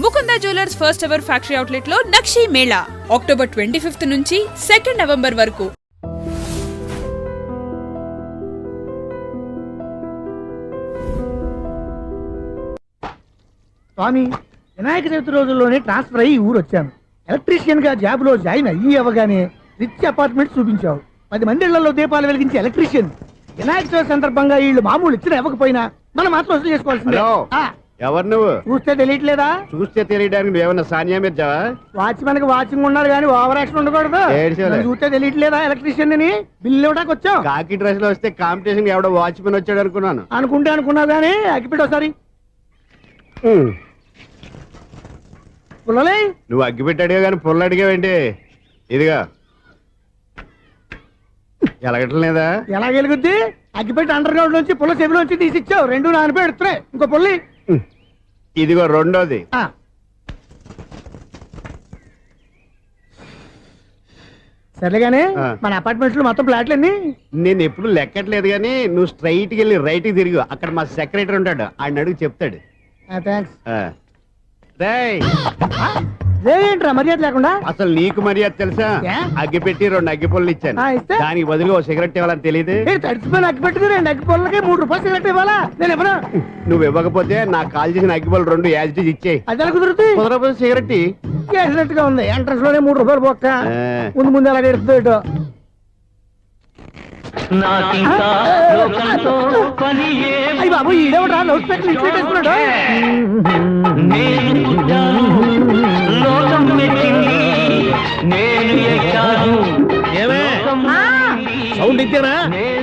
Mukunda jewellers first ever factory outlet లో నక్షి Mela October 25 నుంచి 2 November వరకు. స్వామి, వినాయక చవితి రోజుల్లోనే ట్రాన్స్ఫర్ అయ్యి ఊరు వచ్చాను. ఎలక్ట్రీషియన్ గా జాబ్ లో జాయిన్ అవ్వగానే రిచ్ అపార్ట్మెంట్ చూపించావు. 10 మంది ఇళ్లలో దీపాలు వెలిగించే ఎలక్ట్రీషియన్. వినాయక చవితి సందర్భంగా వీళ్ళు మామూలు ఇచ్చినా ఇవ్వకపోయినా మనం మాత్రం వసూలు చేసుకోవాల్సిందే. ఎవరు నువ్వు? చూస్తే తెలియట్లేదా? చూస్తే తెలియడానికి నువ్వేమన్నా సానియా మీర్జావా? వాచ్మెన్ కి వాచింగ్ ఉండాలి కానీ ఓవర్ యాక్షన్ ఉండకూడదు. చూస్తే తెలియట్లేదా ఎలక్ట్రీషియన్ అని? బిల్లు ఇవ్వడానికి వచ్చావు. కాకి డ్రెస్ లో వస్తే కాంపిటీషన్ ఎవడో వాచ్మెన్ వచ్చాడు అనుకున్నాను. అనుకున్నావు కానీ అగ్గిపెట్టి ఒకసారి. నువ్వు అగ్గిపెట్టి అడిగా కానీ పుల్ల అడిగావేంటి? ఇదిగా ఎలగటం లేదా? ఎలా వెలుగుద్ది? అగ్గిపెట్టి అండర్ గ్రౌండ్ నుంచి పుల్ల చెవిలోంచి తీసి ఇచ్చావు. 2 నానపై ఎడుతున్నాయి. ఇంకో పుల్లి ఇదిగో రెండోది. సరేగానే మన అపార్ట్మెంట్స్ లో మొత్తం ఫ్లాట్లు అన్ని నేను ఎప్పుడు లెక్కట్లేదు కానీ నువ్వు స్ట్రైట్ కి వెళ్ళి రైట్ కి తిరిగి అక్కడ మా సెక్రటరీ ఉంటాడు, ఆయన అడుగు చెప్తాడు. ఏంట్రా మర్యాద లేకుండా? అసలు నీకు మర్యాద తెలుసా? అగ్గి పెట్టి 2 అగ్గి పుల్లలు ఇచ్చాను, దానికి బదులు ఓ సిగరెట్ ఇవ్వాలని తెలియదు. తడిచిపోయిన అగ్గి పెట్టి 2 అగ్గి పుల్లలకి 3 రూపాయలు సిగరెట్ ఇవ్వాలా? నేను ఇవ్వను. నువ్వు ఇవ్వకపోతే నాకు కాల్ చేసిన అగ్గి పుల్లలు 2 యాజిటీస్ ఇచ్చేయి. అది ఎలా కుదురుతుంది? కుదరకపోతే సిగరెట్ వేసినట్టుగా ఉంది. ఎంట్రన్స్ లోనే 3 రూపాయలు పోక్క. ముందు ఎలా ఎడుతుంది? అయ్యి బాబు, ఈడేవడా లౌడ్ స్పీకర్ ఇన్స్టేట్ చేసుకున్నాడు? సౌండ్ ఇచ్చారా?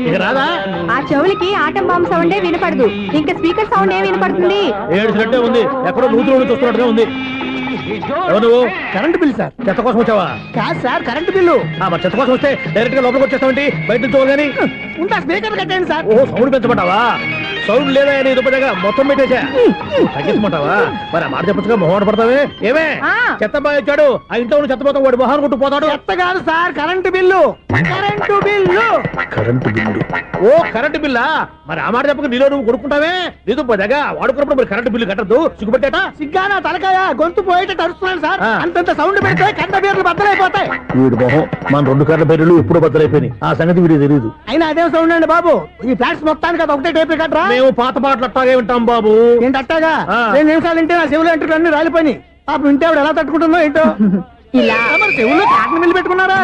ఇక రాదా? ఆ చెవులకి ఆటం బాంబు సౌండే వినపడదు, ఇంకా స్పీకర్ సౌండ్ ఏ వినపడుతుంది? ఏడ్చినట్టే ఉంది. ఎక్కడో నూతులు చూస్తున్నట్టుగా ఉంది. నువ్వు కరెంట్ బిల్ సార్? చెత్త కోసం వచ్చావా? కాదు సార్, కరెంట్ బిల్లు. మరి చెత్త కోసం వస్తే డైరెక్ట్ గా లోపలికి వచ్చేస్తామండి, బయట నుంచి కానీ ఉంటా. స్పీకర్ కట్టండి సార్. ఓ సౌండ్ పెంచమంటావా? సౌండ్ లేదా నీ దుప్పగా మొత్తం పెట్టేసా. తగ్గించమంటావా? మరి ఆ మాట చెప్పచ్చుగా, మొహమాట పడతావే. ఏమే చెత్త బాగా వచ్చాడు, ఆ ఇంట్లో చెత్త పోతాం, వాడు మొహాన్ని కొట్టు పోతాడు. చెత్త కాదు sir, current bill. Current bill. Current bill. ఓ కరెంటు బిల్లా? మరి ఆ మాట చెప్పక నీలో నువ్వు కొడుకుంటావే. నీ దుప్పగా వాడుకున్నప్పుడు మరి కరెంటు బిల్లు కట్టద్దు. సిగ్గుపెట్టేట? సిగ్గానా తలకాయ? గొంతు పోయేటట్టు అరుస్తున్నాను సార్. అంతంత సౌండ్ పెడితే కంట బీర్లు బద్దలైపోతాయి. వీడు మొహం మన 2 కర్ర బీర్లు ఎప్పుడు బద్దలైపోయినాయి. ఆ సంగతి వీడికి తెలియదు. అయినా అదే సౌండ్ అండి బాబు. ఈ ఫ్లాట్స్ మొత్తానికి అది ఒకటే టేప్ కట్టరా? మేము పాత పాటలు అట్టాగే వింటాం బాబు. ఏంటి అట్టాగా? 2 నిమిషాలు వింటే నా చెవులు ఎంటర్ అన్ని రాలిపోయినాయి. పాపం వింటే ఆవిడ ఎలా తట్టుకుంటుందో ఏంటో. ఇలా మరి చెవుల్లో కాటన్ బిల్లు పెట్టుకున్నారా?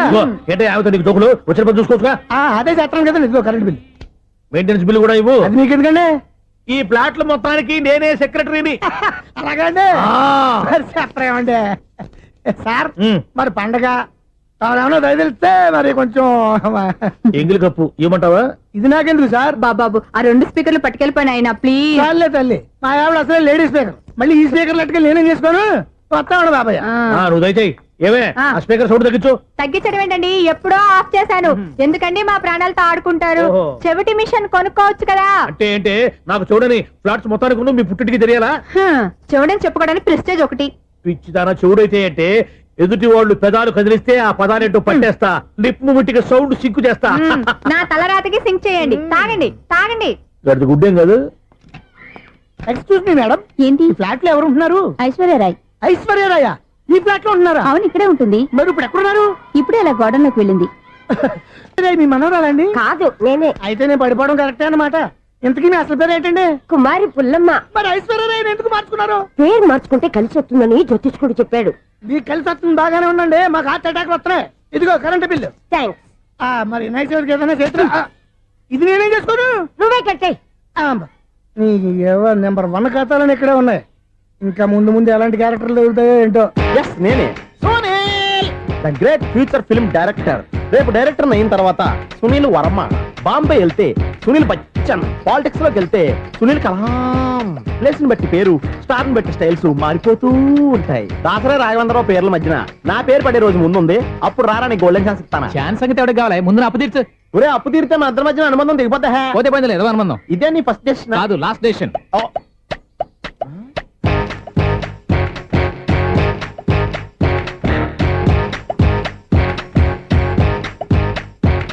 ఏంటో యావత నీకు దోకులు వచ్చిన పని చూసుకోవచ్చుగా. అదే చేస్తాను కదా. ఇదిగో కరెంట్ బిల్, మెయింటెనెన్స్ బిల్లు కూడా ఇవ్వు. అది మీకు ఎందుకండి? ఈ ఫ్లాట్ల మొత్తానికి నేనే సెక్రటరీని. అలాగండి. చెప్పరేమండి సార్? మరి పండగ ఏమన్నా దయదలిస్తే మరి కొంచెం ఎంగిలి కప్పు ఇవ్వమంటావా? ఇది నాకెందుకు సార్? బాబాబు, ఆ 2 స్పీకర్లు పట్టుకెళ్ళిపోయిన ఆయన ప్లీజ్. చాలే తల్లి, మా ఆవిడ అసలే లేడీ స్పీకర్. మళ్ళీ ఈ స్పీకర్ లెట్టుకెళ్ళి నేనేం చేసుకోను? వస్తాడు బాబాయ్. నువ్వు దయచేయి. ఏమే ఆ స్పీకర్ సౌండ్ తగ్గించు. తగ్గించడం ఏంటండి? ఎప్పుడో ఆఫ్ చేశాను. ఎందుకండి మా ప్రాణాలతో ఆడుకుంటారు? చెవిటి మిషన్ కొనుక్కోవచ్చు కదా. అంటే ఏంటే? నాకు చూడని ఫ్లాట్స్ మొత్తానికి మీ పుట్టింటికి తెలియాలా? చెవుడని చెప్పుకోవడానికి ప్రెస్టేజ్ ఒకటి. పిచ్చిదానా చెవుడైతే అంటే ఎదుటి వాళ్ళు పెదాలు కదిలిస్తే ఆ పదాలేంటో పట్టేస్తా. లిప్ ముట్టికి సౌండ్ సింకు చేస్తా. నా తలరాతకి సింక్ చేయండి. తాగండి తాగండి. గడిది గుడ్డేం కాదు. ఎక్స్క్యూజ్ మీ మేడం, ఏంటి? ఫ్లాట్ లో ఎవరు ఉంటున్నారు? ఐశ్వర్యరాయ్. ఐశ్వర్యరాయ ఈ ఫ్లాట్ లో ఉంటున్నారా? అవును, ఇక్కడే ఉంటుంది. మరి ఇప్పుడు ఎక్కడున్నారు? ఇప్పుడే అలా గోడంలోకి వెళ్ళింది. మీ మనవరాలండి? కాదు, నేనే. అయితే నేను పడిపోవడం కరెక్టే అన్నమాట. ఇంతకీ మీ అసలు పేరు ఏంటండి? కుమారి పుల్లమ్మ. మరి ఐశ్వర్యరాయని ఎందుకు మార్చుకున్నారు? పేరు మార్చుకుంటే కలిసి వస్తుందని జ్యోతిష్కుడు చెప్పాడు. మీకు కలిసి వస్తుంది, బాగానే ఉండండి. మాకు హార్ట్ అటాక్ వస్తున్నాయి. ఇదిగో కరెంట్ బిల్లు. థ్యాంక్స్. మరి నైట్ ఏదైనా చేస్తా. ఇది నేనేం చేసుకోను? నువ్వే కట్టే. నెంబర్ 1 ఖాతాలని ఇక్కడే ఉన్నాయి. ఇంకా ముందు ముందు ఎలాంటి క్యారెక్టర్లు దొరుకుతాయో ఏంటో. నేనే the great future film director. రేపు డైరెక్టర్ అయిన తర్వాత సునీల్ వర్మ. బాంబే వెళ్తే సునీల్ బచ్చన్. పాలిటిక్స్ లోకి వెళ్తే సునీల్ కలాం. ప్లేస్ ని బట్టి పేరు, స్టార్ ని బట్టి స్టైల్స్ మారిపోతూ ఉంటాయి. దాసరా రాఘవేంద్రరావు పేర్ల మధ్యన నా పేరు పడే రోజు ముందుంది. అప్పుడు రారా నీకు గోల్డెన్ ఛాన్స్ ఇస్తాను. ఛాన్స్ సంగతి ఎవరికి కావాలి? ముందు అప్పు తీర్చు. ఒరే అప్పు తీరితే మా ఇద్దరి మధ్యన అనుబంధం దిగిపోతా. పోతే పోయింది లేదు అనుబంధం. ఇదే నీ ఫస్ట్ డెస్టినేషన్ కాదు, లాస్ట్ డెసిషన్.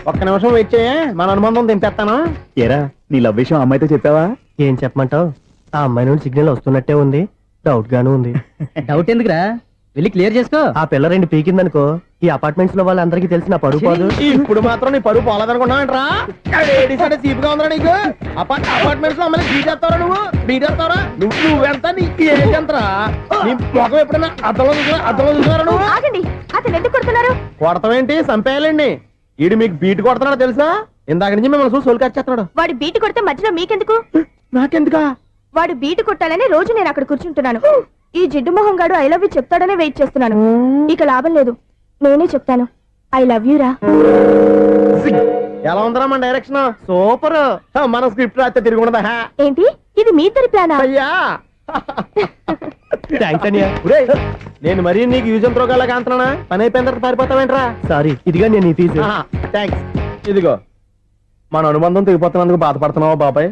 ఒక్క నిమిషం వెయిట్ చేయ, మన అనుబంధం దింపేస్తాను. ఏరా నీ లవ్ విషయం అమ్మాయితో చెప్పావా? ఏం చెప్పమంటావు? ఆ అమ్మాయి నుండి సిగ్నల్ వస్తున్నట్టే ఉంది. డౌట్ గాను ఉంది. డౌట్ ఎందుకురా, వెళ్ళి క్లియర్ చేసుకో. ఆ పిల్ల రెండు పీకిందనుకో ఈ అపార్ట్మెంట్స్ లో వాళ్ళందరికీ తెలిసిన పరుగు పోదు. ఇప్పుడు మాత్రం నీ పరుగు పోలేదనుకున్నావంటరా? సీపుగా ఉందా నీకు? అపార్ట్మెంట్స్ లో అమ్మని బీటేస్తావరా నువ్వు? బీటేస్తావరా నువ్వెంత? నీకు ఏంటంతరా? నీ ముఖం ఎప్పుడైనా అర్థంలో చూసారా నువ్వు? ఆగండి, అతను ఎందుకు కొడుతున్నారు? కొడతావేంటి? చంపేయాలండి. ఈడు మీకు బీట్ కొడుతున్నాడు తెలుసా? ఇందాక నుంచి మిమ్మల్ని చూసి సోల్కి వచ్చేస్తున్నాడు. వాడు బీటు కొడితే మధ్యలో మీకెందుకు? నాకెందుకా? వాడు బీటు కొట్టాలని రోజు నేను అక్కడ కూర్చుంటున్నాను. ఈ జిడ్డు మొహం గాడు ఐ లవ్ యూ చెప్తాడనే వెయిట్ చేస్తున్నాను. ఇక లాభం లేదు, నేనే చెప్తాను ఐ లవ్ యూ రా. ఎలా ఉందరా మన డైరెక్షన్? సూపర్. మన స్క్రిప్ట్ రాస్తే తిరిగి ఉండదా? ఏంటి ఇది మీ ఇద్దరి ప్లానా? అయ్యా నేను మరీ నీకు యూజ్ ఎంత రోగాలకు అంటున్నా? పని అయిపోయిన తర్వాత పారిపోతావేంట్రా? సారీ, ఇదిగా నేను తీసు. థ్యాంక్స్. ఇదిగో మన అనుబంధం తెగిపోతున్నందుకు బాధపడుతున్నావా బాబాయ్?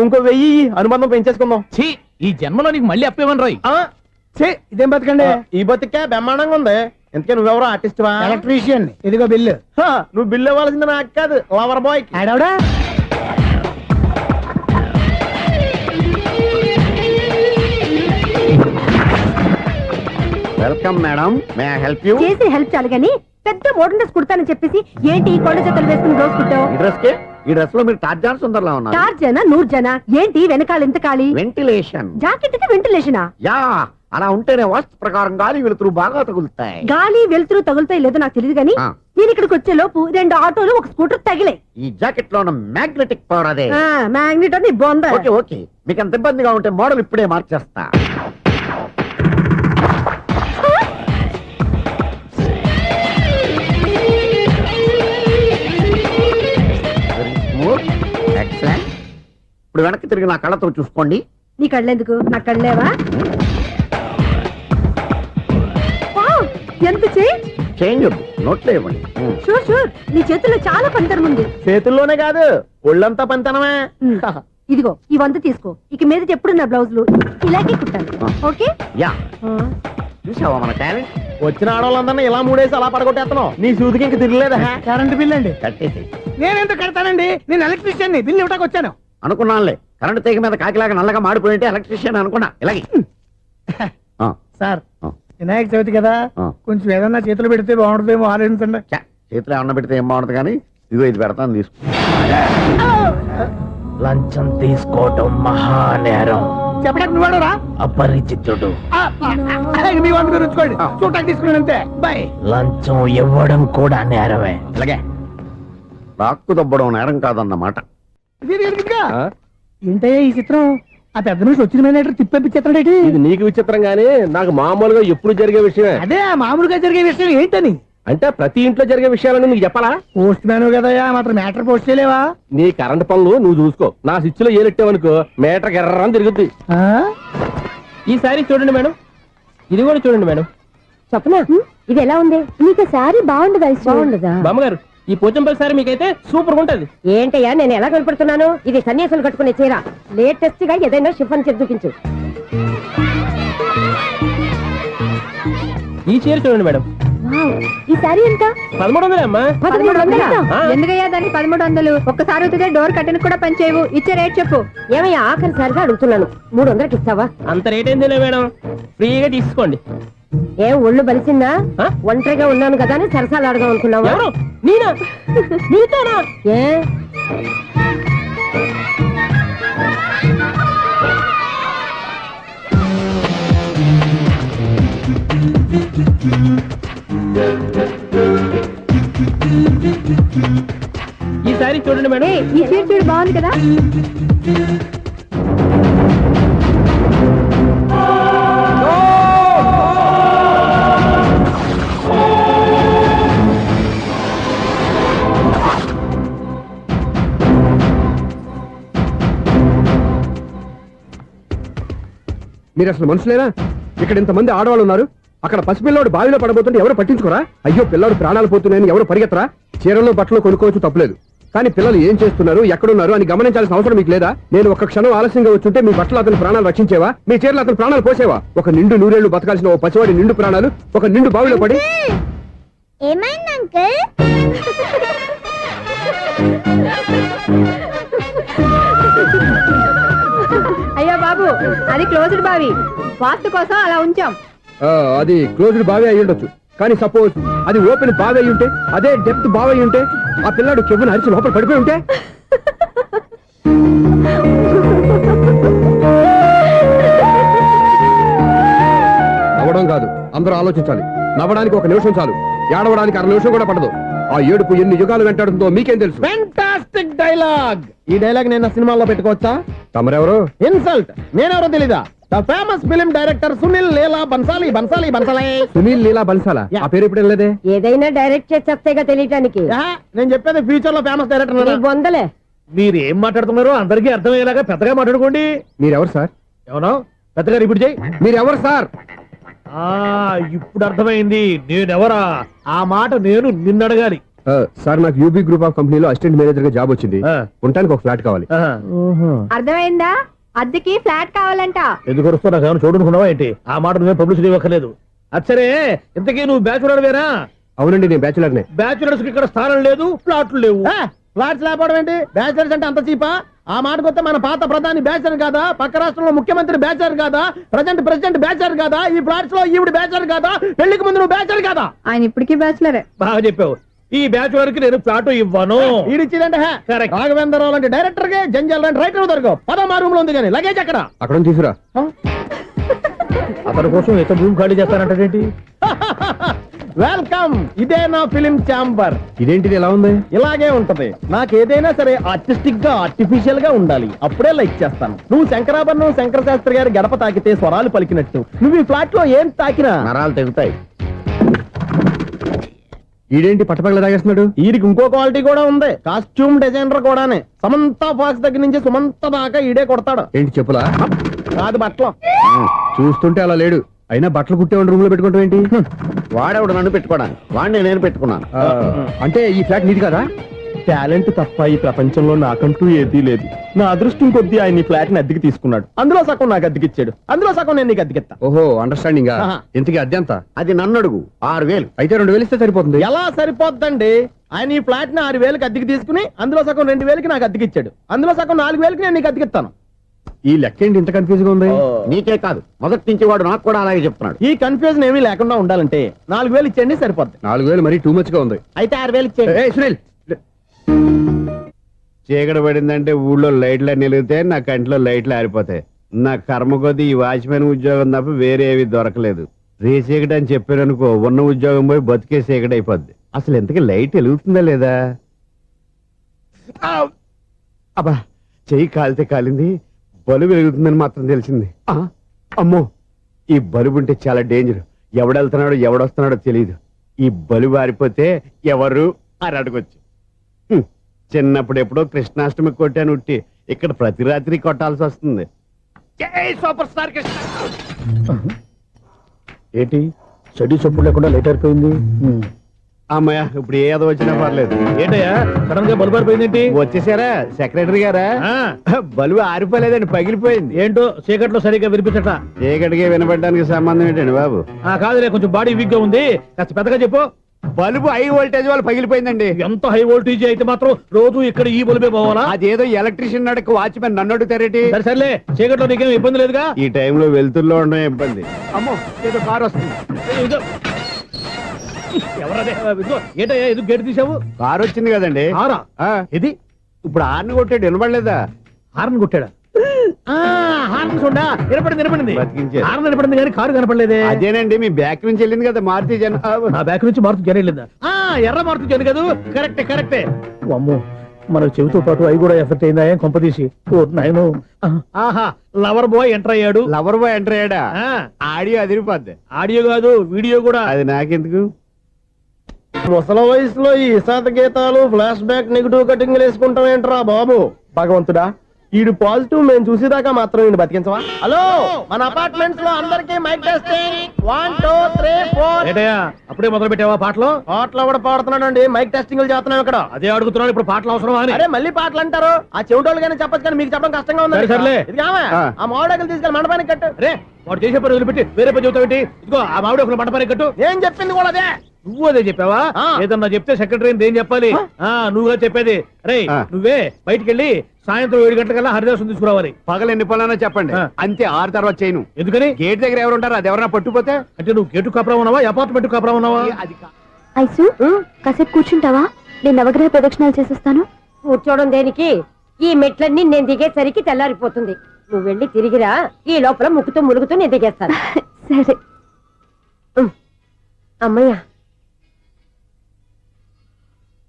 ఇంకో 1000 అనుబంధం పెంచేసుకుందాం. ఈ జన్మలో నీకు మళ్ళీ అప్పేమని రాయి. ఇదేం బతకండి? ఈ బతికే బ్రహ్మాండంగా ఉంది. ఎందుకే నువ్వెవరో ఆర్టిస్ట్ వా? ఎలక్ట్రీషియన్. ఇదిగో బిల్లు. నువ్వు బిల్లు ఇవ్వాల్సింది నాకు కాదు, లవర్ బాయ్. ఆడవడా? Welcome madam, may I help you? చేసి హెల్ప్ చాలు గాని పెద్ద మోడల్ డ్రెస్ కుడతానని చెప్పేసి ఏంటి ఈ కొండ జతలు వేసుకుని రోజు కుట్టావు? ఈ డ్రెస్ కే, ఈ డ్రెస్ లో మీరు టార్జాన్ సుందర్లా ఉన్నారు. టార్జనా నూర్జనా? ఏంటి వెనకాల ఎంత ఖాళీ? వెంటిలేషన్. జాకెట్ కి వెంటిలేషనా? యా, అలా ఉంటేనే వాస్తు ప్రకారం గాలి వెలుతురు బాగా తగులుతాయి. గాలి వెలుతురు తగులుతాయి లేదో నాకు తెలియదు గానీ నేను ఇక్కడికి వచ్చే లోపు 2 ఆటోలు ఒక స్కూటర్ తగిలే. ఈ జాకెట్ లో ఉన్న మ్యాగ్నెటిక్ పవర్ అదే. మ్యాగ్నెట్ అని బొంద. ఓకే ఓకే, మీకు అంత ఇబ్బందిగా ఉంటే మోడల్ ఇప్పుడే మార్చేస్తా. ఎక్సలెంట్. ఇప్పుడు వెనక్కి తిరిగి నా కళ్ళతో చూసుకోండి. నీ కళ్ళెందుకు? నా కళ్ళేవా? వావ్, ఎంత చేంజ్. చేంజ్ నోట్లో ఇవ్వండి. షూర్ షూర్, నీ చేతుల్లో చాలా పంతరం ఉంది. చేతుల్లోనే కాదు ఒళ్ళంతా పంతనమే. ఇదిగో ఈ 100 తీసుకో. ఇక మీద ఎప్పుడు నా బ్లౌజులు ఇలాగే కుట్టాను. ఓకే? యా, చూసావా మన టాలెంట్? వచ్చిన ఆడవాళ్ళందరినీ ఇలా మూడేసి అలా పడగొట్టేస్తున్నావు. నీ సూదికి ఇంక తిరగలేదా? కరెంట్ బిల్ అండి. కట్టేసి. నేనెందుకు కడతానండి? నేను ఎలక్ట్రీషియన్. బిల్ ఇవ్వడానికి వచ్చాను. అనుకున్నానులే, కరెంట్ తీగ మీద కాకిలాగా నల్లగా మాడిపోయింటే ఎలక్ట్రీషియన్ అనుకున్నా. ఇలాగే సార్, వినాయక చవితి కదా, కొంచెం ఏదన్నా చేతులు పెడితే బాగుంటుందేమో ఆలోచించండి. చేతిలో అన్న పెడితే ఏం బాగుంటుంది కానీ ఇదిగో ఇది పెడతాను, తీసుకో. లంచం తీసుకోవటం మహానేరం. చెప్పడానికి నువ్వాడరా? అపరిచితుడు. మీ వంద మీరు ఉంచుకోండి, చూడటానికి తీసుకున్నాను అంతే. బాయ్. లంచం ఇవ్వడం కూడా నేరమే. ఇలాగే రాక్కు దబ్బడం నేరం కాదన్నమాట. ఏంటయ్యా ఈ చిత్రం? ఆ పెద్ద నుంచి వచ్చిన మేనేటర్ తిప్పించేస్తాడేటి? ఇది నీకు విచిత్రం గానీ నాకు మామూలుగా ఎప్పుడు జరిగే విషయమే. అదే మామూలుగా జరిగే విషయం ఏంటని? అంటే ప్రతి ఇంట్లో జరిగే విషయాలని నీకు చెప్పాలా? పోస్ట్ మ్యాన్ కదయ్యా, మాత్రం మ్యాటర్ పోస్ట్ చేయలేవా? నీ కరెంట్ పనులు నువ్వు చూసుకో. నా స్విచ్ లో ఏలెట్టావనుకో మేటర్ ఎర్రని తిరుగుద్ది. ఈసారి చూడండి మేడం, ఇది కూడా చూడండి మేడం. చెప్పనా, ఇది ఎలా ఉంది? నీకు సారీ బాగుండదా? బాగుండదా బామ్మగారు? ఈ పోచంపల్లి సారీ మీకైతే సూపర్ ఉంటుంది. ఏంటయ్యా నేను ఎలా కనపడుతున్నాను? ఇది సన్యాసులు కట్టుకునే చీర. లేటెస్ట్ గా ఏదైనా షిఫన్ చేసి చూపించు. ఈ చీర చూడండి మేడం. ఈ సారీ ఎంత? 1300 అమ్మా. 1300? ఎందుకయ్యా దాన్ని 1300? ఒక్కసారి అవుతుందే డోర్ కట్టను కూడా పని చేయవు. ఇచ్చే రేట్ చెప్పు. ఏమయ్యా ఆఖరిసారిగా అడుగుతున్నాను, 300కి ఇస్తావా? అంత రేట్ ఏందిలే మేడం, ఫ్రీగా తీసుకోండి. ఏం ఒళ్ళు బలిసిందా? ఒంటరిగా ఉన్నాను కదా అని సరసాలు అడదాం అనుకున్నావా? ఎవరు? నేనా? నీతోనా? ఏ ఈ సారీ చూడండి మేడం. ఈ చీర చూడు, బాగుంది కదా? మీరు అసలు మనుషులేనా? ఇక్కడ ఇంతమంది ఆడవాళ్ళు ఉన్నారు, అక్కడ పసిపిల్లాడు బావిలో పడబోతుంటే ఎవరు పట్టించుకోరా? అయ్యో పిల్లాడు ప్రాణాలు పోతున్నాయని ఎవరు పరిగెత్తరా? చీరలు బట్టలు కొనుక్కోవచ్చు, తప్పులేదు. కానీ పిల్లలు ఏం చేస్తున్నారు, ఎక్కడున్నారు అని గమనించాల్సిన అవసరం మీకు లేదా? నేను ఒక క్షణం ఆలస్యంగా వచ్చుంటే మీ బట్టలు అతని ప్రాణాలు రక్షించేవా? మీ చీరలు అతని ప్రాణాలు పోసేవా? ఒక నిండు నూరేళ్లు బతకాల్సిన ఓ పసివాడి నిండు ప్రాణాలు ఒక నిండు బావిలో పడి. ఏమైంది అంకుల్? అయ్యో బాబు బాబు అది క్లోజ్డ్ బావి వాస్తు కోసం అలా ఉంచాం. అది క్లోజ్డ్ బావి అయి ఉండొచ్చు, కానీ సపోజ్ అది ఓపెన్ బావి అయి ఉంటే, అదే డెప్త్ బావి అయి ఉంటే, ఆ పిల్లాడు కెవ్వును అరిచి లోపల పడిపోయి ఉంటే, నవ్వడం కాదు, అందరూ ఆలోచించాలి. నవ్వడానికి 1 నిమిషం చాలు, ఏడవడానికి 1/2 నిమిషం కూడా పడదు. ఆ ఏడుపు ఎన్ని యుగాలు వెంటాడుతుందో మీకేం తెలుసు? Fantastic dialogue. ఈ డైలాగ్ నేను సినిమాలో పెట్టుకోవచ్చా? తమరెవరు? ఇన్సల్ట్. నేనెవరో తెలీదా? The famous film director Sunil Leela Bhansali. Sunil Leela బన్సాలా? ఆ పేరు ఇప్పుడు లేదే. ఏదైనా డైరెక్ట్ చేసేగా తెలియటానికి. నేను చెప్పేది ఫ్యూచర్ లో ఫేమస్ డైరెక్టర్. బొందలే. మీరు ఏం మాట్లాడుతున్నారో అందరికీ అర్థమయ్యేలాగా పెద్దగా మాట్లాడుకోండి. మీరెవరు సార్? ఎవరో పెద్దగా రిపీట్ చేయి. మీరెవరు సార్? ఇప్పుడు అర్థమైంది నేనెవరా. ఆ మాట నేను నిన్ను అడగాలి. సార్, నాకు యూబీ గ్రూప్ ఆఫ్ కంపెనీలో అసిస్టెంట్ మేనేజర్ గా జాబ్ వచ్చింది. ఉండటానికి 1 ఫ్లాట్ కావాలి. అర్థమైందా? అద్దెకి ఫ్లాట్ కావాలంట. ఎందుకు వస్తా నాకు ఏమైనా చూడనుకున్నావా ఏంటి? ఆ మాట నువ్వే పబ్లిసిటీ ఇవ్వక్కర్లేదు. అచ్చరే, ఇంతకీ నువ్వు బ్యాచులర్ వేరా? అవునండి, నేను బ్యాచులర్నే. బ్యాచులర్స్ కి ఇక్కడ స్థానం లేదు, ప్లాట్లు లేవు. ఫ్లాట్స్ లేకపోవడం ఏంటి? బ్యాచులర్స్ అంటే అంత చీపా? ఆ మాటకొస్తే మన పాత ప్రధాని బ్యాచర్ కాదా? పక్క రాష్ట్రంలో ముఖ్యమంత్రి బ్యాచర్ కాదా? ప్రెసిడెంట్ బ్యాచర్ కాదా? ఈ ఫ్లాట్స్ లో ఈవిడ బ్యాచర్ కాదా? పెళ్లికి ముందు నువ్వు బ్యాచర్ కాదా? ఆయన ఇప్పటికీ బ్యాచులరే. బాగా చెప్పావు. ఈ బ్యాచులర్ కి నేను ఫ్లాట్ ఇవ్వను. ఈడిచ్చిందంటే రాఘవేంద్రరావు లాంటి డైరెక్టర్ కి జంజల్ లాంటి రైటర్ దొరకవు. 10వ రూమ్ లో ఉంది కానీ లగేజ్ అక్కడ. అక్కడ తీసుకురా. అతని కోసం ఎంత రూమ్ ఖాళీ చేస్తానంటే వెల్కమ్. ఇదే నా ఫిలిం ఛాంబర్. ఇదేంటిది ఎలా ఉంది? ఇలాగే ఉంటది. నాకు ఏదైనా సరే ఆర్టిస్టిక్ గా ఆర్టిఫిషియల్ గా ఉండాలి. అప్పుడే లైక్ చేస్తాను. నువ్వు శంకరాభరణం శంకర శాస్త్రి గారి గడప తాకితే స్వరాలు పలికినట్టు నువ్వు ఈ ఫ్లాట్ లో ఏం తాకినా నరాలు తెగుతాయి. ఈడేంటి పట్టపగల తాగేస్తున్నాడు? వీరికి ఇంకో క్వాలిటీ కూడా ఉంది. కాస్ట్యూమ్ డిజైనర్ కూడానే. సమంత ఫాక్స్ దగ్గర నుంచి సుమంత దాకా ఈడే కొడతాడు. ఏంటి చెప్పులా? కాదు, బట్టలు. చూస్తుంటే అలా లేడు. అయినా బట్టలు కుట్టేవాడి రూమ్ లో పెట్టుకోవడం ఏంటి? వాడేవాడు నన్ను పెట్టుకోవడానికి, వాడిని నేను పెట్టుకున్నాను. అంటే ఈ ఫ్లాట్ నీది కదా? టాలెంట్ తప్ప ఈ ప్రపంచంలో నాకంటూ ఏదీ లేదు. నా అదృష్టం కొద్దీ ఆయన ఈ ఫ్లాట్ ని అద్దెకి తీసుకున్నాడు. అందులో సగం నాకు అద్దెకిచ్చాడు, అందులో సగం నేను నీకు అద్దెకిస్తా. ఓహో, అండర్స్టాండింగ్. ఇంతకీ అద్దె ఎంత? అది నన్ను అడుగు. 6,000. అయితే 2,000 ఇస్తే సరిపోతుంది. ఎలా సరిపోద్దండి? ఆయన ఈ ఫ్లాట్ ని 6,000కి అద్దెకి తీసుకుని అందులో సగం 2,000కి నాకు అద్దెకిచ్చాడు. అందులో సగం 4,000కి నేను నీకు అద్దెకిస్తాను. ఈ లెక్క ఏంటి ఇంత కన్ఫ్యూజ్ గా ఉంది? నీకే కాదు, మొదటి నుంచి వాడు నాకు కూడా అలాగే చెప్తున్నాడు. ఈ కన్ఫ్యూజన్ ఏమీ లేకుండా ఉండాలంటే 4,000 ఇచ్చేయండి, సరిపోద్ది. 4,000 మరీ టూ మచ్ గా ఉంది. అయితే 6,000 ఇచ్చేయండి. ఏయ్ సునీల్, చీకటి పడిందంటే ఊళ్ళో లైట్లు నిలిగితే నా కంటిలో లైట్లు ఆరిపోతాయి. నా కర్మ కొద్దీ ఈ వాచ్మెన్ ఉద్యోగం తప్ప వేరే ఏవి దొరకలేదు. రేచీకటి అని చెప్పారనుకో, ఉన్న ఉద్యోగం పోయి బతికే చీకటి అయిపోద్ది. అసలు ఇంతకీ లైట్ వెలుగుతుందా లేదా? అబ్బా, చెయ్యి కాలితే కాలింది, బలుబు వెలుగుతుందని మాత్రం తెలిసింది. అమ్మో, ఈ బలుబు ఉంటే చాలా డేంజర్. ఎవడెళ్తున్నాడో ఎవడొస్తున్నాడో తెలియదు. ఈ బలుబు ఆరిపోతే ఎవరు అని అడగొచ్చు. చిన్నప్పుడు ఎప్పుడో కృష్ణాష్టమి కొట్టాను ఉట్టి, ఇక్కడ ప్రతి రాత్రి కొట్టాల్సి వస్తుంది. Super star Krishna. ఏంటి చెడు చెప్పుడు లేకుండా లేట్ అయిపోయింది? అమ్మయ్య, ఇప్పుడు ఏదో వచ్చినా పర్లేదు. ఏంటయ్యా సడన్ గా బల్బు ఆరిపోయింది? వచ్చేసారా సెక్రటరీ గారా? బలుబు ఆరిపోలేదండి, పగిలిపోయింది. ఏంటో చీకట్లో సరిగ్గా వినిపించట. చీకటికి వినపడడానికి సంబంధం ఏంటండి బాబు? కాదులే, కొంచెం బాడీ వీక్ గా ఉంది, కాస్త పెద్దగా చెప్పు. బల్బు హై వోల్టేజ్ వాళ్ళు పగిలిపోయిందండి. ఎంత హై వోల్టేజ్ అయితే మాత్రం రోజు ఇక్కడ ఈ బల్బే పోవాలా? అదేదో ఎలక్ట్రీషియన్ నడక వాచ్మెన్ నన్ను అడుగుతారేటి? సర్లే, చీకట్లో నీకేం ఇబ్బంది లేదుగా? ఈ టైంలో వెళ్తుల్లో ఉండడం ఇబ్బంది. అమ్మో, ఏదో కారు వస్తుంది. ఎవరదే? ఏంటయ్యా ఎందుకు గేటు తీసావు? కారు వచ్చింది కదండి. ఇది ఇప్పుడు హార్న్ కొట్టాడు, వినపడలేదా? హార్న్ కొట్టాడా? హార్న్ చూడా వినపడింది. బతికించాడు. హార్న్ వినపడింది కానీ కారు కనపడలేదే. అదేనండి, మీ బ్యాక్ నుంచి వెళ్ళింది కదా మారుతి జన. నా బ్యాక్ నుంచి మారుతి జన వెళ్ళిందా? ఎర్ర మారుతి జన కదా? కరెక్టే. అమ్మో, మన చెవితో పాటు అవి కూడా ఎఫెక్ట్ అయిందా? ఏం కొంపదీసి? నాయను, ఆహా, లవర్ బాయ్ ఎంటర్ అయ్యాడు. లవర్ బాయ్ ఎంటర్ అయ్యాడా? ఆడియో అదిరిపోద్ది. ఆడియో కాదు, వీడియో కూడా. అది నాకెందుకు? ముసల వయసులో ఈ ఇసాత గీతాలు, ఫ్లాష్ బ్యాక్, నెగిటివ్ కటింగ్ వేసుకుంటాం ఏంట్రా బాబు? భగవంతుడా, ఈడు పాజిటివ్ మేము చూసేదాకా మాత్రం ఈయన బతికించవా? హలో, మన అపార్ట్మెంట్స్ లో అందరికీ మైక్ టెస్టింగ్. 1 2 3 4. ఏటయ్యా అప్పుడే మొదలు పెట్టావా పాటలు? పాటలు కూడా పాడుతున్నాడండి, మైక్ టెస్టింగ్ చేస్తున్నాం ఇక్కడ. అదే అడుగుతున్నాడు, ఇప్పుడు పాటలు అవసరం అని. అరే మళ్ళీ పాటలు అంటారు, ఆ చెవిటోళ్ళు కానీ చెప్పచ్చు, కానీ మీకు చెప్పడం కష్టంగా ఉంది. సర్లే, ఆ మామిడాకులు తీసుకెళ్ళి మండపానికి కట్టు. రే, వాడు చేసే పని వదిలిపెట్టి వేరే పని చెబుతావు ఏంటి? ఇదిగో ఆ మామిడి ఒక మండపానికి కట్టు. ఏం చెప్పింది కూడా అదే. నువ్వు అదే చెప్పావా? ఏదన్నా చెప్తే సెక్రటరీ ఏం చెప్పాలి? నువ్వుగా చెప్పేది. రే నువ్వే బయటికి వెళ్ళి సాయంత్రం 7 గంటలకల్లా హరిదాసు తీసుకురావాలి. పగలు ఎన్ని పనులన్నా చెప్పండి, అంతే 6 తర్వాత చేయను. ఎందుకని? గేట్ దగ్గర ఎవరు ఉంటారు, అది ఎవరన్నా పట్టుపోతే. అంటే నువ్వు గేటు కాపురా ఉన్నావా, అపార్ట్మెంట్ కాపురా ఉన్నావా? అది ఐసు కాసేపు కూర్చుంటావా? నేను నవగ్రహ ప్రదక్షిణాలు చేసేస్తాను. కూర్చోవడం దేనికి? ఈ మెట్లన్నీ నేను దిగేసరికి తెల్లారిపోతుంది. నువ్వు వెళ్ళి తిరిగిరా, ఈ లోపల ముక్కుతూ ములుగుతూ నేను దిగేస్తాను. సరే. అమ్మయ్య,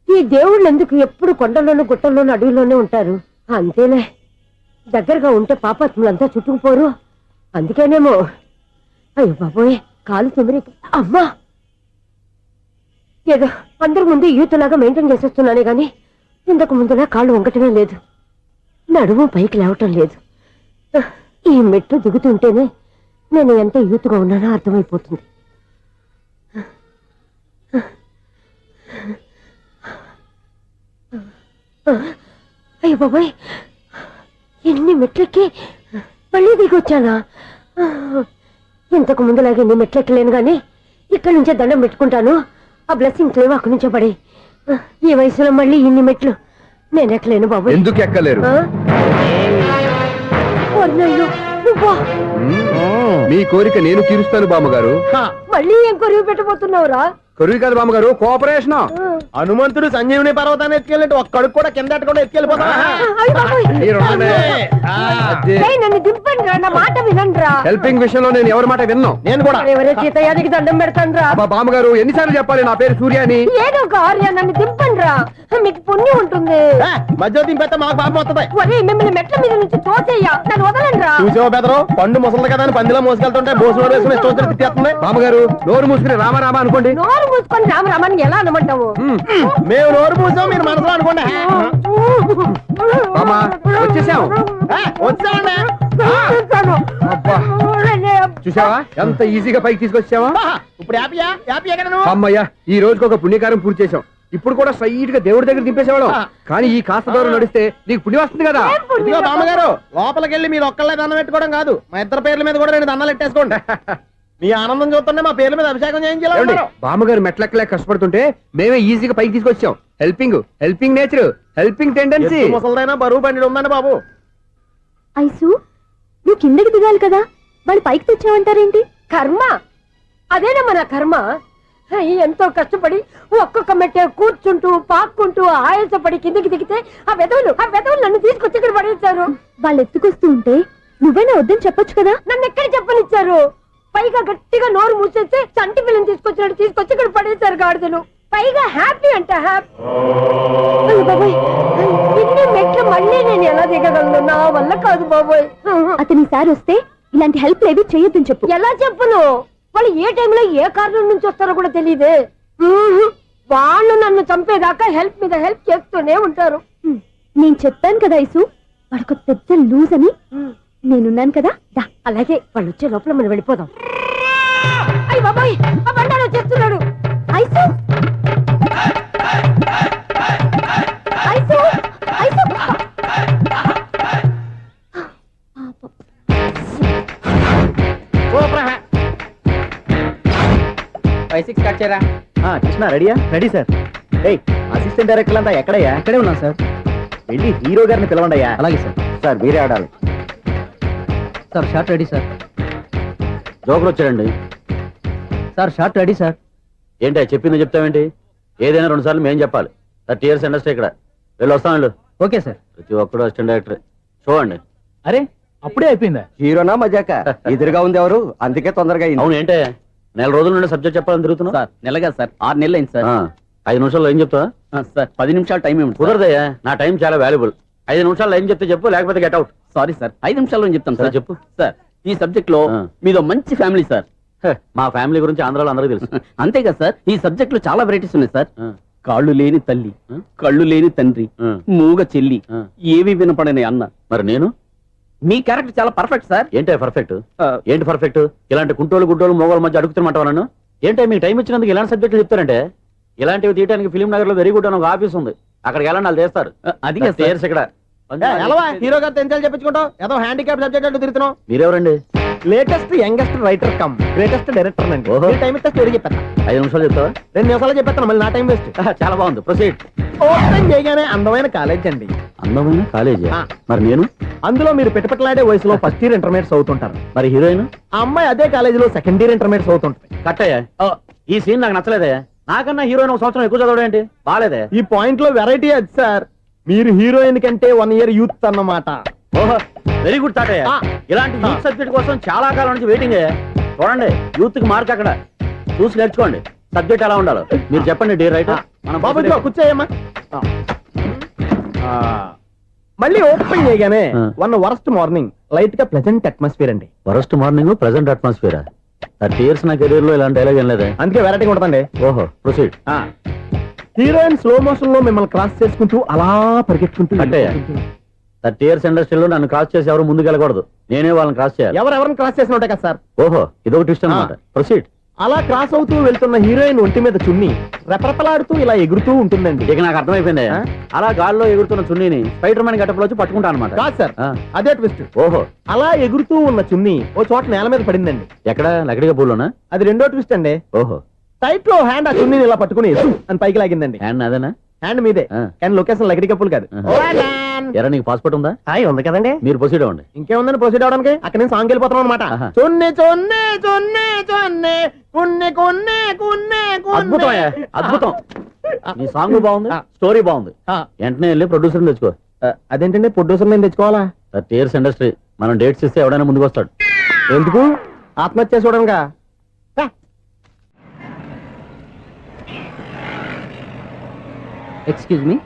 ఈ దేవుళ్ళు ఎందుకు ఎప్పుడు కొండల్లోనూ గుట్టల్లోనూ అడవిలోనే ఉంటారు? అంతేలే, దగ్గరగా ఉంటే పాపాత్ములంతా చుట్టుకుపోరు. అందుకేనేమో. అయ్యో బాబోయ్, కాలు తిమిరి. అమ్మా, ఏదో అందరి ముందు యూత్లాగా మెయింటైన్ చేసేస్తున్నానే గాని ఇంతకు ముందులా కాళ్ళు వంకటమే లేదు, నడుము పైకి లేవటం లేదు. ఈ మెట్లు దిగుతుంటేనే నేను ఎంత యూత్గా ఉన్నానో అర్థమైపోతుంది. అయ్యో బాబాయ్, ఎన్ని మెట్లెక్కి మళ్ళీ దిగొచ్చానా? ఇంతకు ముందులాగే ఎన్ని మెట్లెక్కలేను గాని ఇక్కడి నుంచే దండం పెట్టుకుంటాను. ఆ బ్లెస్సింగ్స్ లేవు అక్కడి నుంచో పడే. ఈ వయసులో మళ్ళీ ఇన్ని మెట్లు నేను ఎక్కలేను బాబు. ఎందుకు ఎక్కలేరు? మీ కోరిక నేను తీరుస్తాను బామ్మగారు. మళ్ళీ ఏం కొరివి పెట్టబోతున్నావురా? కొరివి కాదు బామ్మగారు, కోఆపరేషన్. హనుమంతుడు సంజీవుని పర్వతాన్ని ఎత్తుకెళ్ళి ఒక్కడికి కూడా కింద ఎట్టకుండా ఎత్తుకెళ్ళిపోతా. నన్ను దింపండి రా, నా మాట వినండి రా. హెల్పింగ్ విషయంలో నేను ఎవరి మాట విన్నాను. నేను కూడా ఎవరే సీతయ్యానికి దండం పెడతాను రా. బామ్మగారు ఎన్నిసార్లు చెప్పాలి నా పేరు సూర్య అని? ఏదో ఒక ఆర్య, నన్ను దింపండి రా, మీకు పుణ్యం ఉంటుంది. మధ్య దింపేస్తే మాకు పాపం వస్తుంది. ఒరే, మిమ్మల్ని మెట్ల మీద నుంచి తోసేయ్యా, నన్ను వదలండి రా. చూసావా బెదరు, పండు ముసలి కదా అని పందిలో మోసుకెళ్తుంటే బోసు వేసుకుని ఇష్టం తిట్టేస్తుంది. బామ్మగారు నోరు మూసుకుని రామారామా అనుకోండి. నోరు మూసుకొని రామరామని ఎలా అనమంటావు? మేము నోరు మూసాం, మీరు మనసులో అనుకోండి. బామ్మా వచ్చేసాం. వచ్చామండి. అబ్బా, చూసావా ఎంత ఈజీగా పైకి తీసుకొచ్చావా? ఇప్పుడు హ్యాపీయా? హ్యాపీ ఎక్కడ నువ్వు? అమ్మయ్యా, ఈ రోజుకి ఒక పుణ్యకారం పూర్తి చేసాం. ఇప్పుడు కూడా స్ట్రైట్ గా దేవుడి దగ్గర దింపేసేవాళ్ళం. కానీ ఈ కాస్త దూరం నడిస్తే నీకు పుణ్యం వస్తుంది కదా. ఇదిగో బామ్మగారు, లోపలికి వెళ్ళి మీరు ఒక్కళ్ళే దండం పెట్టుకోవడం కాదు, మా ఇద్దరు పేర్ల మీద కూడా 2 దండాలు పెట్టేసుకోండి. మీ ఆనందం చూస్తుంటే మా పేర్ల మీద అభిషేకం చేయించాలి. బామ్మగారు మెట్లెక్కలే కష్టపడుతుంటే మేమే ఈజీగా పైకి తీసుకొచ్చాం. Helping nature, helping tendency. ముసలిదైనా బరువు బండి ఉందండి బాబు. ఐసు నువ్వు కిందకి దిగాలి కదా, వాళ్ళు పైకి తెచ్చావంటారేంటి? కర్మ, అదేనమ్మా నా కర్మ. ఎంతో కష్టపడి ఒక్కొక్క మెట్టే కూర్చుంటూ పాక్కుంటూ ఆయాసపడి కిందకి దిగితే ఆ వెధవులు నన్ను తీసుకొచ్చి ఇక్కడ పడేశారు. వాళ్ళు ఎత్తుకొస్తూ ఉంటే నువ్వైనా వద్దని చెప్పొచ్చు కదా. నన్ను ఎక్కడ చెప్పనిచ్చారు? పైగా గట్టిగా నోరు మూసేస్తే చంటి పిల్లని తీసుకొచ్చినట్టు తీసుకొచ్చి ఇక్కడ పడేశారు గాడిదలు. పైగా హ్యాపీ అంట హ్యాపీ. బాబాయ్, ఇన్ని మెట్లు మళ్ళీ నేను ఎలా దిగగలను? నా వల్ల కాదు బాబోయ్. అతని సార్ వస్తే ఇలాంటి హెల్ప్ లేవి చేయొద్దని చెప్పు. ఎలా చెప్పును? వాళ్ళు ఏ టైంలో ఏ కారణం నుంచి వస్తారో కూడా తెలియదే. వాళ్ళు నన్ను చంపేదాకా హెల్ప్ మీద హెల్ప్ చేస్తూనే ఉంటారు. నేను చెప్పాను కదా ఐసు, వాడొక పెద్ద లూజ్ అని. నేనున్నాను కదా. అలాగే వాళ్ళు వచ్చే లోపల మనం వెళ్ళిపోదాం. అయ్య బాబాయ్, ఆ బండారు వచ్చేస్తున్నాడు. ఐసు ఐసు ఐసు 5-6 కట్ చేయరా. కృష్ణ రెడీయా? Ready sir. అసిస్టెంట్ డైరెక్టర్ అంతా ఎక్కడయ్యా? ఇక్కడే ఉన్నాం సార్. వెళ్ళి హీరో గారిని పిలవండియా. అలాగే సార్. సార్ మీరే ఆడాలి. Sir shot ready sir. Joker వచ్చాడండి. Sir shot ready sir. ఏంటి చెప్పింది చెప్తావేంటి? ఏదైనా 2 సార్లు మేము చెప్పాలి. 30 years ఇండస్ట్రీ ఇక్కడ. వెళ్ళి వస్తాం వెళ్ళు. Okay sir. ప్రతి ఒక్కడు అసిస్టెంట్ డైరెక్టర్. చూడండి. అరే అప్పుడే అయిపోయిందా? హీరోనా మజాక? ఎదురుగా ఉంది ఎవరు, అందుకే తొందరగా అయింది. అవును, ఏంటే 4 రోజుల నుండి సబ్జెక్ట్ చెప్పాలని తిరుగుతున్నా? సార్ నెలగా సార్, 6 నెలలు అయింది సార్. 5 నిమిషాల్లో ఏం చెప్తా? సార్ 10 నిమిషాలు టైం ఏమిటి? కుదరదయ్యా, నా టైం చాలా వాల్యుబుల్. 5 నిమిషాల్లో ఏం చెప్తే చెప్పు, లేకపోతే గెట్ అవుట్. సారీ సార్, 5 నిమిషాల్లో చెప్తాను సార్. చెప్పు. సార్ ఈ సబ్జెక్ట్ లో మీదో మంచి ఫ్యామిలీ సార్. మా ఫ్యామిలీ గురించి ఆంధ్రాలో అందరికీ తెలుసు. అంతే కదా సార్, ఈ సబ్జెక్ట్ లో చాలా వెరైటీస్ ఉన్నాయి సార్. కాళ్ళు లేని తల్లి, కళ్ళు లేని తండ్రి, మూగ చెల్లి, ఏవి వినపడని అన్న. మరి నేను? మీ క్యారెక్టర్ చాలా పర్ఫెక్ట్ సార్. ఏంటే పర్ఫెక్ట్? ఏంటి పర్ఫెక్ట్? ఇలాంటి కుంటోళ్ళు గుడ్డోళ్ళు మోగోళ్ళ మధ్య అడుగుతున్నమాట నన్ను. ఏంటో మీకు టైం ఇచ్చినందుకు ఇలాంటి సబ్జెక్టులు చెప్తారంటే? ఇలాంటివి తీయడానికి ఫిలిం నగర్ లో వెరీ గుడ్ అని ఒక ఆఫీస్ ఉంది, అక్కడికి వెళ్ళండి, వాళ్ళు చేస్తారు. అది ఇక్కడ హీరో గారు తెంచాలి చెప్పించుకుంటావు, ఏదో హ్యాండిక్యాప్ సబ్జెక్ట్ అంటూ తిరుగుతున్నావు. మీరెవరండి? Latest youngest writer cum greatest director అండి ఓహో. టైం ఇస్తే స్టోరీ చెప్పేస్తా 5 నిమిషాలు చెప్తావా 2 నిమిషాలు చెప్పేస్తాను మళ్ళీ నా టైం వేస్ట్ చాలా బాగుంది ప్రొసీడ్. ఓపెన్ చేయగానే అందమైన కాలేజ్ అండి అందమైన కాలేజీ ఆ. మరి నేను అందులో మీరు పెట్టుపట్లాడే వయసులో ఫస్ట్ ఇయర్ ఇంటర్మీడియట్స్ అవుతుంటారు మరి హీరోయిన్ ఆ అమ్మాయి అదే కాలేజీలో సెకండ్ ఇయర్ ఇంటర్మీడియట్స్ అవుతుంటది కట్టయ్యా ఈ సీన్ నాకు నచ్చలేదే. నాకన్నా హీరోయిన్ ఒక సంవత్సరం ఎక్కువ చదవడం ఏంటి బాలేదే. ఈ పాయింట్ లో వెరైటీ అది సార్ మీరు హీరోయిన్ కంటే 1 ఇయర్ యూత్ అన్నమాట ఓహో వెరీ గుడ్ తాటయ్య. ఆ. ఇలాంటి యూత్ సబ్జెక్ట్ కోసం చాలా కాలం నుంచి వెయిటింగ్. చూడండి యూత్ కి మార్క్ అక్కడ చూసి నేర్చుకోండి. సబ్జెక్ట్ ఎలా ఉండాలో మీరు చెప్పండి డే రైట్. బాబు ఇదిగో కూర్చోయమ్మా మళ్ళీ ఓపెన్ చేయగానే ఆ. 1 వరస్ట్ మార్నింగ్ లైట్ గా ప్లెజెంట్ అట్మాస్ఫియర్ అండి worst morning present atmosphere 30 years నా కెరీర్ లో ఇలాంటి డైలాగ్ ఏం లేదే. అందుకే వెరైటీ ఉంటుందండి ఓహో ప్రొసీడ్. హీరోయిన్ స్లో మోషన్ లో మిమ్మల్ని క్రాస్ చేసుకుంటూ అలా పరిగెట్టుకుంటూ కట్టయ్య 30 years ఇండస్ట్రీలో నన్ను క్రాస్ చేసి ఎవరు ముందుకు వెళ్ళకూడదు. నేనే వాళ్ళని క్రాస్ చేయాలి. ఎవరెవరిని క్రాస్ చేసిన ఉంటాయి కదా సార్ ఓహో ఇదొక ట్విస్ట్ అన్నమాట. ప్రొసీడ్. అలా క్రాస్ అవుతూ వెళ్తున్న హీరోయిన్ ఒంటి మీద చున్ని రెపరెపలాడుతూ ఇలా ఎగురుతూ ఉంటుందండి ఇక నాకు అర్థమైపోయింది. ఆ? అలా గాల్లో ఎగురుతున్న చున్నీని స్పైడర్ మ్యాన్ గట్టపులో వచ్చి పట్టుకుంటా అనమాట. కాదు సార్ ఆ. అదే ట్విస్ట్ ఓహో అలా ఎగురుతూ ఉన్న చున్ని ఓ చోట నేల మీద పడిందండి ఎక్కడ లకడిగా పూలోనా. అది రెండో ట్విస్ట్ అండి ఓహో టైట్ లో హ్యాండ్ ఆ చున్నీని ఇలా పట్టుకుని అని పైకి లాగిందండి హ్యాండ్ అదేనా. హ్యాండ్ మీదే ఆ. కానీ లొకేషన్ లగడి కప్పులు కాదు ఆహా. ఎరా నీకు పాస్పోర్ట్ ఉందా. హాయ్ ఉంది కదండి మీరు ప్రొసీడ్ అవ్వండి. ఇంకేముందని ప్రొసీడ్ అవడానికి అక్కడ నేను సాంగ్ వెళ్ళిపోతాం అనమాట ఆహా. చొన్నే చొన్నే చొన్నే చొన్నే కున్నే కొన్నే కున్నే అద్భుతం అయ్యా, అద్భుతం. నీ సాంగ్ బాగుంది, ఆ. స్టోరీ బాగుంది. ఆ. వెంటనే వెళ్ళి ప్రొడ్యూసర్ తెచ్చుకో. అదేంటండి ప్రొడ్యూసర్ నేను తెచ్చుకోవాలా 30 years ఇండస్ట్రీ మనం డేట్స్ ఇస్తే ఎవడైనా ముందుకు వస్తాడు. ఎందుకు ఆత్మహత్య చూడనుగా ఎక్స్క్యూజ్ మీ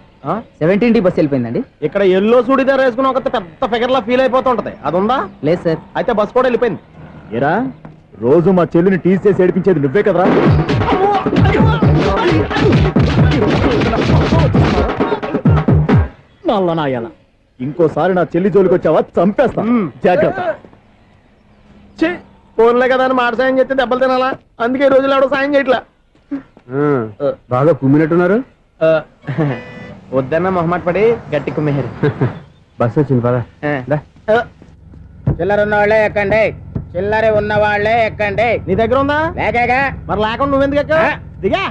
17D బస్ వెళ్ళిపోయిందండి. ఇక్కడ ఎల్లో చూడిదార్ వేసుకుని ఒక పెద్ద ఫిగర్ లా ఫీల్ అయిపోతూ ఉంటది అది ఉందా లేదు సార్. అయితే బస్ కూడా వెళ్ళిపోయింది ఏరా రోజు మా చెల్లిని టీస్ చేసి ఏడిపించేది నువ్వే కదరా నల్ల నాయన ఇంకోసారి నా చెల్లి జోలికి వచ్చావా చంపేస్తా జాగ్రత్త ఫోన్లే కదా అని మాట సాయం చేస్తే దెబ్బలు తినాలా అందుకే ఈ రోజులు ఎవడో సాయం చేయట్లా బాగా కుమ్మినట్టున్నారు. వద్దన్న మొహమాట పడి గట్టి కుమ్మేహారు బస్ వచ్చింది పదా. చిల్లర ఉన్న వాళ్ళే ఎక్కండి. చిల్లర ఉన్న వాళ్ళే ఎక్కండి. నీ దగ్గర ఉందా లేకగా మరి లేకుండా నువ్వెందుకు ఎక్కా దిగా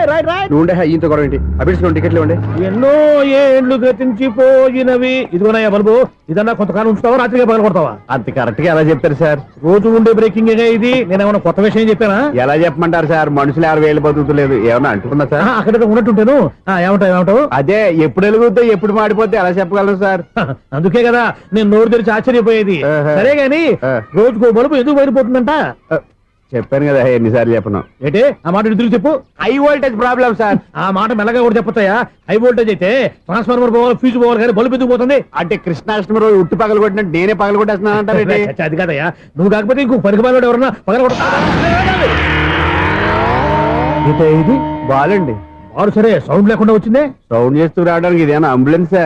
రైట్ రైట్ నువ్వు ఉండే ఈయంతో గొడవ ఏంటి. అభిడ్స్ టికెట్లు ఇవ్వండి. ఎన్నో ఏండ్లు గతించిపోయినవి ఇదిగోనయ్యా బల్బు ఇదన్నా కొంతకాలం ఉంచుతావా రాత్రిగా పగల కొడతావా అంత కరెక్ట్ గా ఎలా చెప్తారు సార్. రోజు ఉండే బ్రేకింగ్ ఇది నేనేమన్నా కొత్త విషయం చెప్పానా ఎలా చెప్పమంటారు సార్. మనుషులు ఎవరు వేలు బతుకుతలేదు ఏమన్నా అంటున్నా సార్. అక్కడ ఉన్నట్టుంటాను ఏమంటావు అదే ఎప్పుడు వెలుగుతో ఎప్పుడు మాడిపోతే ఎలా చెప్పగలను సార్. అందుకే కదా నేను నోరు తెరిచి ఆశ్చర్యపోయేది ఆహా. సరే గాని ఆ. రోజుకో బల్బు ఎందుకు బయటపోతుందంట చెప్పాను కదా ఎన్నిసార్లు చెప్పను. ఏంటే ఆ మాట ఇద్దరు చెప్పు హై వోల్టేజ్ ప్రాబ్లం సార్. ఆ మాట మెల్లగా కూడా చెప్పొచ్చాయా హై వోల్టేజ్ అయితే ట్రాన్స్ఫార్మర్ పోవాలి ఫ్యూజ్ పోవాలి కానీ బల్బు ఎందుకు పోతుంది అంటే కృష్ణాష్టమి రోజు ఉట్టి పగలు కొట్టినట్టు నేనే పగలు కొట్టేస్తున్నాను అంటారు. చచ్చా, అది కాదయ్యా నువ్వు కాకపోతే ఇంకో పనికి బాగా ఎవరన్నా పగల ఇది బాలండి వారు సరే సౌండ్ లేకుండా వచ్చిందే సౌండ్ చేస్తూ రావడానికి ఇదేనా అంబులెన్సా